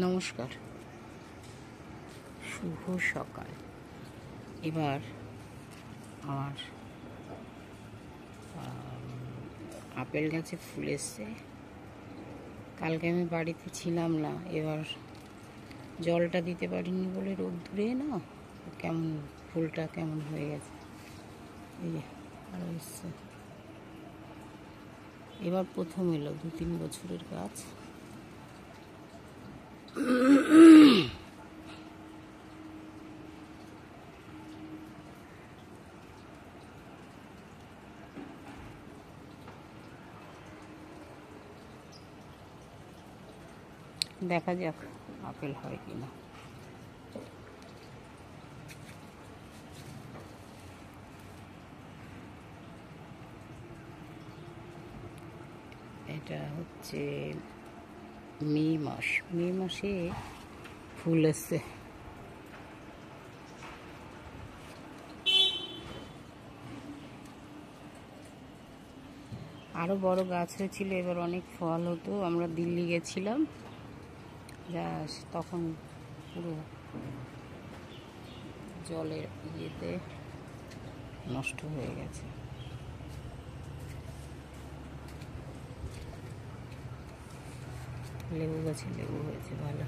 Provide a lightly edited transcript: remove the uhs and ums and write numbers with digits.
নমস্কার, শুভ সকাল। এবার আমার আপেল গাছে ফুল এসছে। কালকে আমি বাড়িতে ছিলাম না, এবার জলটা দিতে পারিনি বলে রোদ্দুরে না কেমন ফুলটা কেমন হয়ে গেছে। এই যে আরও এসছে, এবার প্রথম এলো 2-3 বছরের গাছ। দেখা যাক আপেল হয় কিনা। এটা হচ্ছে মে মাসে ফুল এসছে। আরও বড় গাছ হয়েছিল, এবার অনেক ফল হতো। আমরা দিল্লি গেছিলাম, যা তখন পুরো জলের ইয়েতে নষ্ট হয়ে গেছে। লেবু গাছে লেবু হয়েছে ভালো।